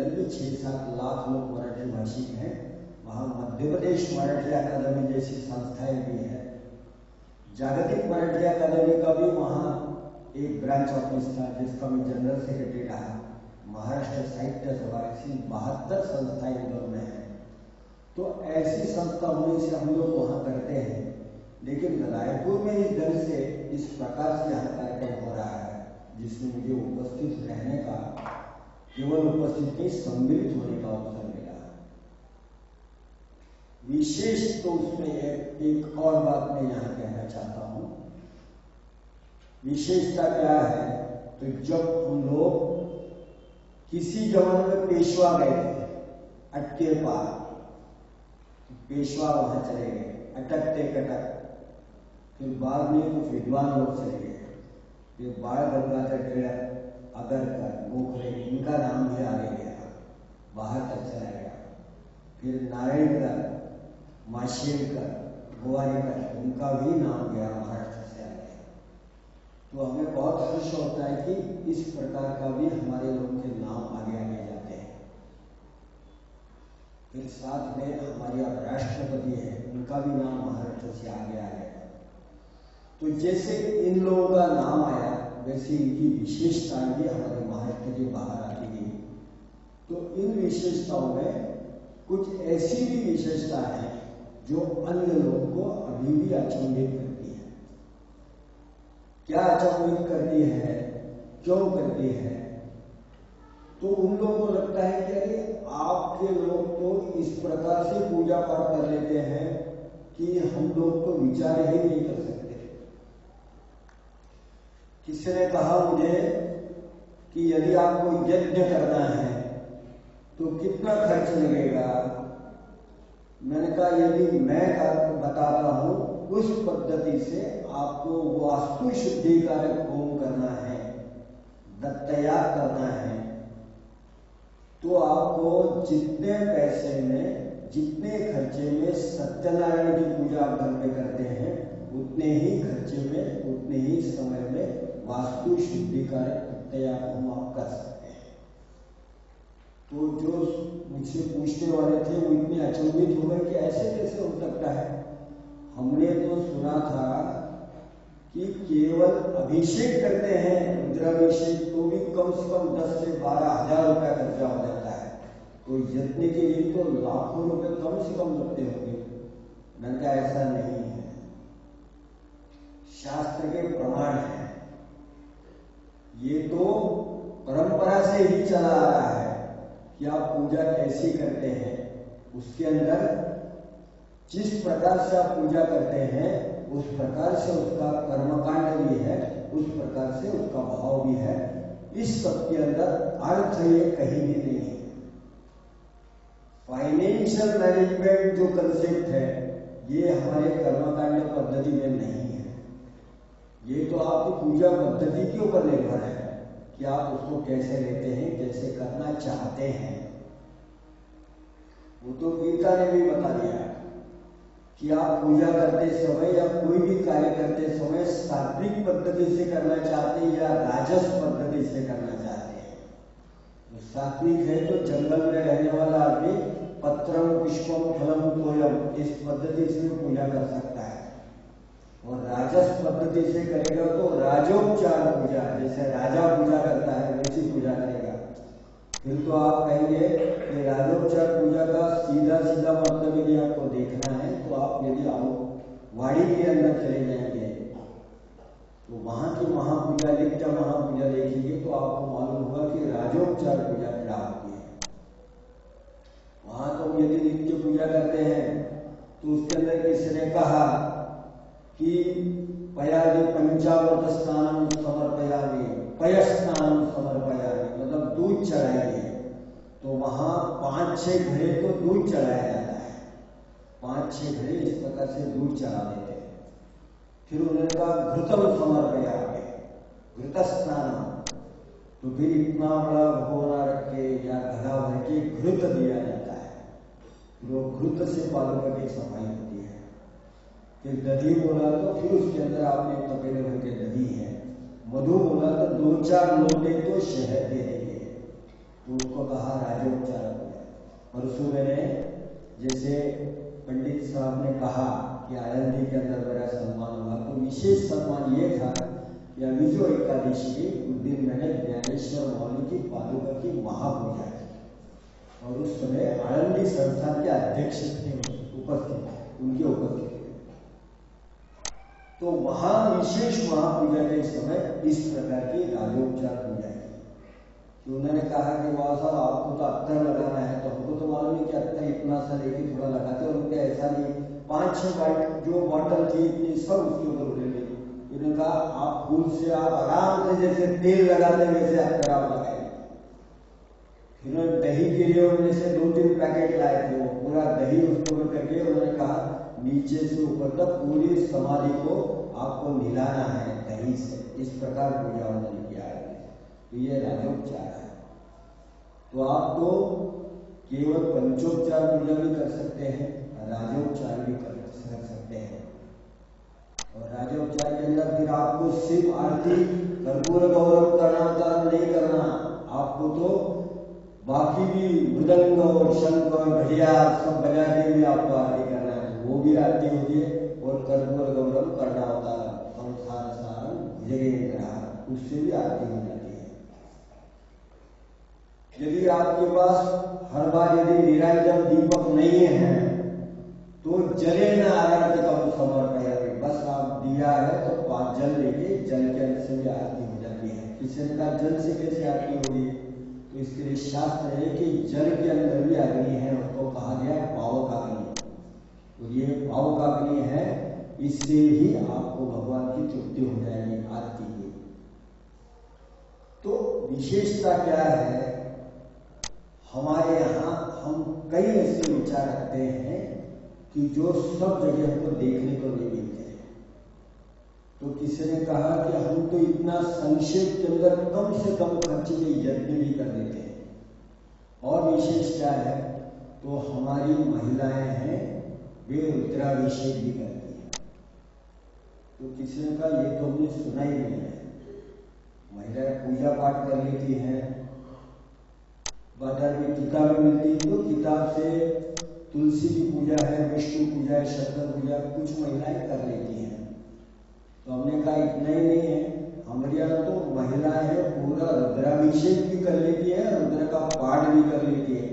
अंदर भी 6-7 लाख लोग मराठी भाषी हैं। वहाँ मध्य प्रदेश मराठी अकादमी जैसी संस्थाएं भी है। जागतिक मराठी अकादमी का भी वहाँ एक ब्रांच ऑफिस था जिसका मैं जनरल सेक्रेटरी रहा। महाराष्ट्र साहित्य सभा, ऐसी 72 संस्थाएं उधर में है। तो ऐसी संस्था होने से हम लोग वहाँ करते हैं। लेकिन रायपुर में इस ढंग से इस प्रकार से यहाँ कार्यक्रम हो रहा है जिसमें मुझे उपस्थित रहने का, केवल उपस्थित नहीं सम्मिलित होने का अवसर मिला। विशेष तो उसमें एक और बात मैं यहाँ कहना चाहता हूँ। विशेषता क्या है, तो जब हम लोग किसी जमाने में पेशवा गए थे अटके पार, पेशवा वहां चले गए अटकते कटक, फिर बाद में कुछ विद्वान लोग चले गए, फिर बाल गंगाधर टिळक, अगरकर, गोखले, इनका नाम भी आगे गया, बाहर तक चला गया। फिर नारायणकर, माशेलकर, गोवारीकर, उनका भी नाम गया, महाराष्ट्र से आगे। तो हमें बहुत हर्ष होता है कि इस प्रकार का भी हमारे लोगों के नाम आगे आगे जाते हैं। फिर साथ में हमारे राष्ट्रपति है, उनका भी नाम महाराष्ट्र से आगे आ गया। तो जैसे इन लोगों का नाम आया वैसे इनकी विशेषताएं भी हमारे महाराष्ट्र के बाहर आती गई। तो इन विशेषताओं में कुछ ऐसी भी विशेषता है जो अन्य लोगों को अभी भी अचंभित करती है। क्या अचंभित करती है, क्यों करती है? तो उन लोगों को लगता है कि अरे आपके लोग तो इस प्रकार से पूजा पाठ कर लेते हैं कि हम लोग तो विचार ही नहीं कर सकते। किसी ने कहा मुझे कि यदि आपको यज्ञ करना है तो कितना खर्च लगेगा? मैंने कहा यदि मैं बताता हूं उस पद्धति से आपको वास्तु शुद्धिकारक होम करना है, दत्तयाग करना है, तो आपको जितने पैसे में, जितने खर्चे में सत्यनारायण की पूजा आप घर में करते हैं उतने ही खर्चे में, उतने ही समय में वास्तु शुद्धिकारक दत्तयाग होम आप कर सकते हैं। तो जो मुझसे पूछने वाले थे वो इतने अचंभित हो गए कि ऐसे कैसे हो सकता है। हमने तो सुना था कि केवल अभिषेक करते हैं, रुद्राभिषेक, तो भी कम से कम 10 से 12 हजार रुपया खर्चा हो जाता है। तो यज्ञ के लिए तो लाखों रुपए कम से कम लगते होंगे। मैंने कहा ऐसा नहीं है, शास्त्र के प्रमाण है। ये तो परंपरा से ही चला आ रहा है कि आप पूजा कैसी करते हैं, उसके अंदर जिस प्रकार से आप पूजा करते हैं उस प्रकार से उसका कर्मकांड भी है, उस प्रकार से उसका भाव भी है। इस सब के अंदर अर्थ ये कहीं भी नहीं है। फाइनेंशियल मैनेजमेंट जो कंसेप्ट है ये हमारे कर्मकांड पद्धति में नहीं है। ये तो आपकी पूजा पद्धति के ऊपर निर्भर है कि आप उसको कैसे लेते हैं, कैसे करना चाहते हैं। वो तो गीता ने भी बता दिया कि आप पूजा करते समय या कोई भी कार्य करते समय सात्विक पद्धति से करना चाहते हैं या राजस पद्धति से करना चाहते हैं। तो सात्विक है तो जंगल में रहने वाला आदमी पत्रम पुष्पम फलम तोयम इस पद्धति से पूजा कर सकता है, और राजस पद्धति से करेगा तो राजोपचार पूजा, जैसे राजा पूजा करता है वैसी पूजा करेगा। फिर तो आप कहेंगे कि राजोपचार पूजा का सीधा सीधा मतलब यदि आपको देखना है तो आप यदि वाड़ी के अंदर चले जाएंगे तो वहां की महापूजा, नित्य महापूजा देखेंगे तो आपको मालूम होगा कि राजोपचार पूजा क्या होती है। वहां तो यदि नित्य पूजा करते हैं तो उसके अंदर किसी ने कहा कि पयादि पंचामृत स्नानम समर्पयामि, पयस्नानम समर्पयामि, मतलब दूध चढ़ाएंगे। तो वहां 5-6 घड़े तो दूध चढ़ाया जाता है, 5-6 घड़े इस प्रकार से दूध चढ़ा देते हैं। फिर उन्होंने कहा घृतम समर्पयामि, घृत स्नानम, तो फिर इतना बड़ा भगोना रख के या घड़ा भर के घृत दिया जाता है। फिर वो घृत से पादुका की सफाई होती है। फिर दधी बोला तो फिर उसके अंदर आपने तपेले भर के दधी है। मधु बोला तो 2-4 लोटे तो शहद दे देंगे। तो उसको कहा राजोपचार पूजा। परसों मैंने जैसे पंडित साहब ने कहा कि आळंदी के अंदर मेरा सम्मान हुआ, तो विशेष सम्मान ये था कि अभी जो एकादशी की उस दिन मैंने ज्ञानेश्वर मौली की पादुका की महापूजा की, और उस समय आळंदी संस्थान के अध्यक्ष थे उपस्थित, उनके उपस्थित। तो वहां विशेष महापूजा के समय इस प्रकार की राजोपचार पूजा की। तो उन्होंने कहा कि वाह साहब आपको तो अत्तर लगाना है, तो हमको तो मालूम नहीं कि अत्तर इतना सा लेके थोड़ा लगाते, और उनके ऐसा नहीं, 5-6 जो बॉटल थी इतनी सब उसके ऊपर उड़े गई। उन्होंने कहा आप फूल से आप आराम से जैसे तेल लगाते वैसे अत्तर आप लगाए। फिर दही के लिए उन्होंने से 2-3 पैकेट लाए थे, वो पूरा दही उसके ऊपर करके उन्होंने कहा नीचे से ऊपर तक पूरी समाधि को आपको मिलाना है दही से। इस प्रकार पूजा उन्होंने किया है। तो ये राजोपचार है। तो आप तो केवल पंचोपचार पूजा भी कर सकते हैं, राजोपचार भी कर सकते हैं। और राजोपचार के अंदर फिर आपको सिर्फ आरती कर्पूर गौरव कर्णावतार नहीं करना, आपको तो बाकी भी मृदंग और शंख और घड़िया सब बजा के भी आपको आरती करना है, तो वो भी आरती होती है। और कर्पूर गौरव कर्णावतार संसार सारम भुजगेंद्र, उससे भी आरती हो जाती है। यदि आपके पास हर बार यदि निरंजन दीपक नहीं है तो जले न आरती का समर्पण, बस आप दिया है तो 5 जल लेके जल के अंदर से भी आरती हो जाती है। किसी ने कहा जल से कैसे आरती होगी, तो इसके लिए शास्त्र है कि जल के अंदर भी अग्नि है, उसको कहा गया पावक अग्नि, और ये पावक अग्नि है, इससे ही आपको भगवान की तृप्ति हो जाएगी आरती की। तो विशेषता क्या है, हमारे यहाँ हम कई ऐसे विचार रखते हैं कि जो सब जगह हमको देखने को नहीं मिलते। तो किसी ने कहा कि हम तो इतना संक्षेप के अंदर कम से कम खर्च में यज्ञ भी कर देते हैं। और विशेष क्या है, तो हमारी महिलाएं हैं वे रुद्राभिषेक भी करती हैं। तो किसी ने कहा ये तो हमने सुना ही नहीं है। महिलाएं पूजा पाठ कर लेती हैं, बाजार में किताबें मिलती है तो किताब से तुलसी की पूजा है, विष्णु पूजा है, शंकर पूजा कुछ महिलाएं कर लेती हैं। तो हमने कहा इतना ही नहीं है, हमारे यहाँ तो महिलाएं पूरा रुद्राभिषेक भी कर लेती है, रुद्र का पाठ भी कर लेती है।